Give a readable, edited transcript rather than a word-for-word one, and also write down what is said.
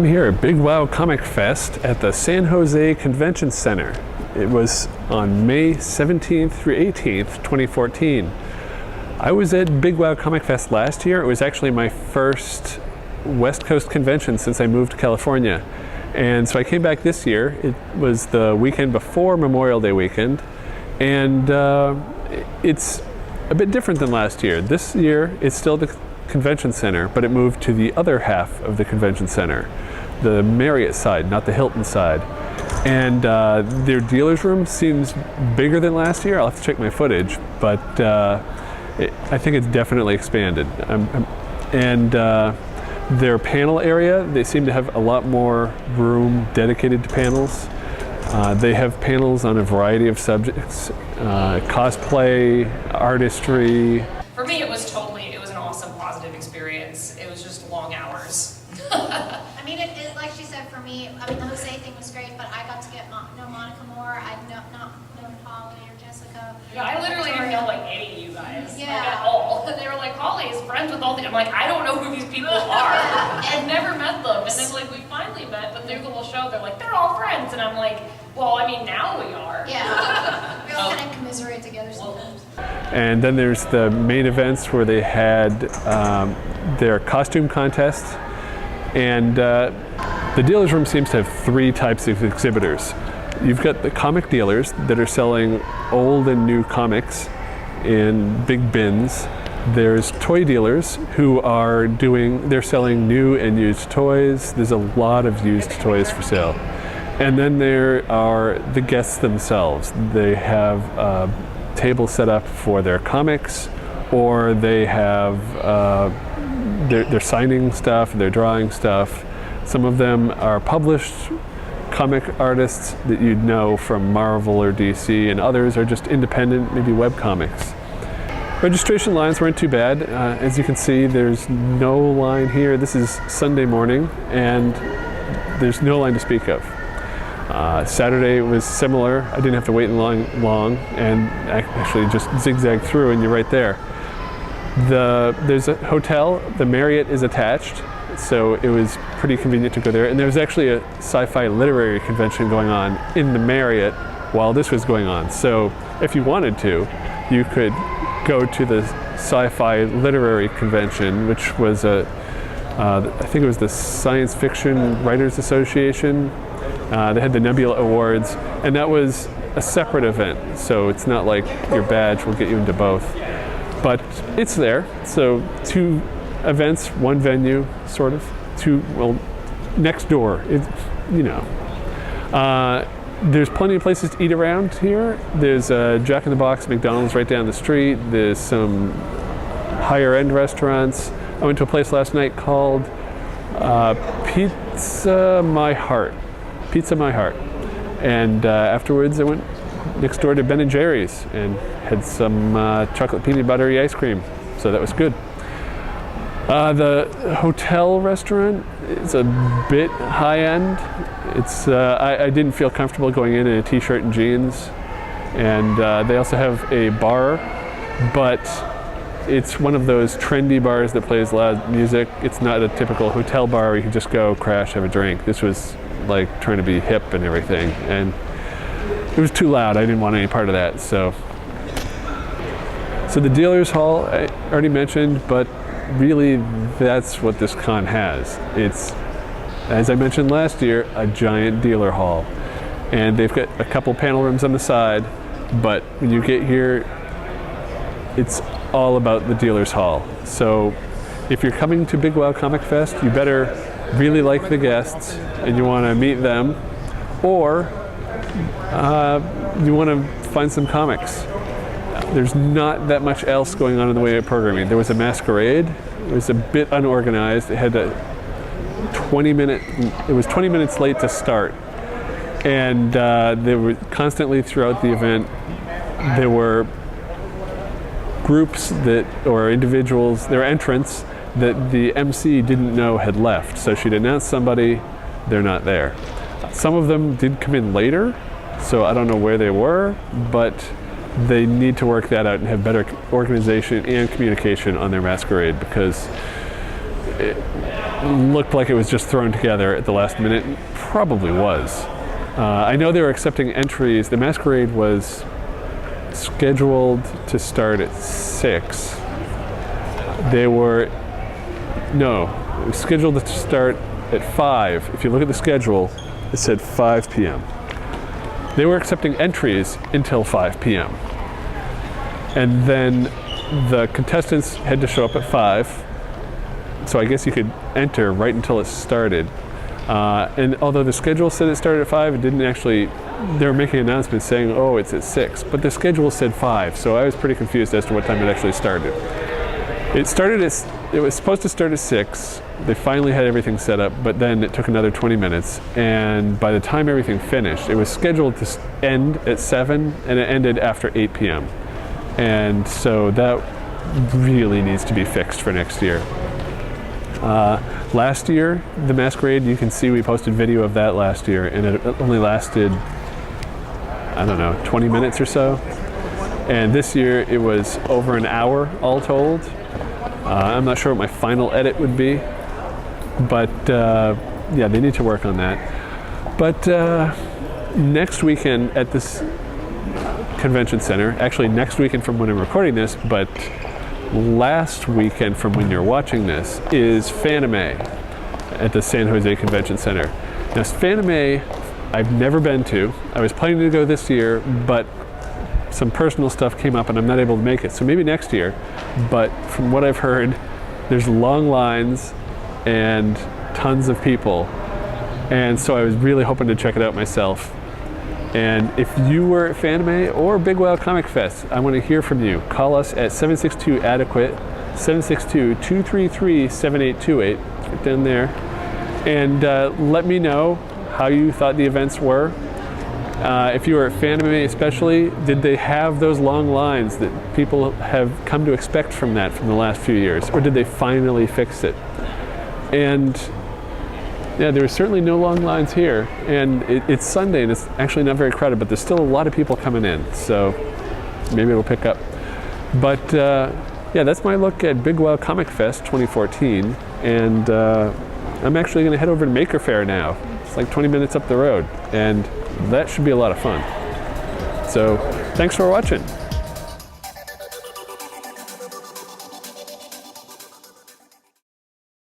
I'm here at Big Wow ComicFest at the San Jose Convention Center. It was on May 17th through 18th, 2014. I was at Big Wow ComicFest last year. It was actually my first West Coast convention since I moved to California. And so I came back this year. It was the weekend before Memorial Day weekend. And it's a bit different than last year. This year, it's still the convention center, but it moved to the other half of the convention center, the Marriott side, not the Hilton side. And their dealer's room seems bigger than last year. I'll have to check my footage, but I think it's definitely expanded. Their panel area, they seem to have a lot more room dedicated to panels. They have panels on a variety of subjects, cosplay, artistry. For me, it was an awesome, positive experience. It was just long hours. I mean, like she said, for me, I mean, the Jose thing was great, but I got to know Monica more. I've not known Holly or Jessica. Yeah, I literally didn't know like any of you guys, Yeah. like at all. They were like, Holly is friends with all the. I'm like, I don't know who these people are. I've never met them. And then like we finally met, but through the whole show, they're like, they're all friends, and I'm like, well, I mean, now we are. Yeah, we all kind of commiserate together sometimes. And then there's the main events where they had their costume contest. And the dealer's room seems to have three types of exhibitors. You've got the comic dealers that are selling old and new comics in big bins. There's toy dealers who are they're selling new and used toys. There's a lot of used toys for sale. And then there are the guests themselves. They have a table set up for their comics, or they have they're signing stuff, they're drawing stuff. Some of them are published comic artists that you'd know from Marvel or DC, and others are just independent, maybe web comics. Registration lines weren't too bad. As you can see, there's no line here. This is Sunday morning, and there's no line to speak of. Saturday was similar. I didn't have to wait long, and I actually just zigzagged through, and you're right there. There's a hotel. The Marriott is attached, so it was pretty convenient to go there. And there was actually a sci-fi literary convention going on in the Marriott while this was going on. So if you wanted to, you could go to the sci-fi literary convention, which was I think it was the Science Fiction Writers Association. They had the Nebula Awards, and that was a separate event. So it's not like your badge will get you into both. But it's there. So two events, one venue, sort of. Next door. There's plenty of places to eat around here. There's a Jack in the Box, McDonald's right down the street. There's some higher end restaurants. I went to a place last night called Pizza My Heart. And afterwards I went next door to Ben & Jerry's and had some chocolate peanut buttery ice cream. So that was good. The hotel restaurant is a bit high end. I didn't feel comfortable going in a t-shirt and jeans. And they also have a bar, but it's one of those trendy bars that plays loud music. It's not a typical hotel bar where you can just go crash, have a drink. This was like trying to be hip and everything. And it was too loud. I didn't want any part of that. So the dealer's hall, I already mentioned, but really that's what this con has. It's, as I mentioned last year, a giant dealer hall. And they've got a couple panel rooms on the side, but when you get here, it's all about the dealer's hall. So if you're coming to Big Wow ComicFest, you better really like the guests and you want to meet them, or you want to find some comics. There's not that much else going on in the way of programming. There was a masquerade. It was a bit unorganized. It had it was 20 minutes late to start. And there were constantly throughout the event, there were groups or individuals, their entrants that the MC didn't know had left. So she'd announce somebody, they're not there. Some of them did come in later, so I don't know where they were, but they need to work that out and have better organization and communication on their masquerade, because looked like it was just thrown together at the last minute. Probably was. I know they were accepting entries. The masquerade was scheduled to start at 6. It was scheduled to start at 5. If you look at the schedule, it said 5 p.m. They were accepting entries until 5 p.m. And then the contestants had to show up at 5. So I guess you could enter right until it started. And although the schedule said it started at 5, it didn't actually, they were making announcements saying, oh, it's at 6. But the schedule said 5, so I was pretty confused as to what time it actually started. It was supposed to start at 6. They finally had everything set up, but then it took another 20 minutes. And by the time everything finished, it was scheduled to end at 7, and it ended after 8 p.m. And so that really needs to be fixed for next year. Last year, the masquerade, you can see we posted video of that last year, and it only lasted, I don't know, 20 minutes or so. And this year it was over an hour all told. I'm not sure what my final edit would be, but yeah, they need to work on that. But next weekend at this convention center, actually next weekend from when I'm recording this, but last weekend from when you're watching this, is Fanime at the San Jose Convention Center. Now, Fanime I've never been to. I was planning to go this year, but some personal stuff came up and I'm not able to make it. So maybe next year. But from what I've heard, there's long lines and tons of people. And so I was really hoping to check it out myself. And if you were at Fanime or Big Wow ComicFest, I want to hear from you. Call us at 762-ADEQUATE, 762-233-7828, right down there. And let me know how you thought the events were. If you were at Fanime especially, did they have those long lines that people have come to expect from that from the last few years? Or did they finally fix it? And yeah, there were certainly no long lines here, and it's Sunday and it's actually not very crowded, but there's still a lot of people coming in, so maybe it'll pick up. But yeah, that's my look at Big Wow ComicFest 2014, and I'm actually going to head over to Maker Faire now. It's like 20 minutes up the road, and that should be a lot of fun. So thanks for watching.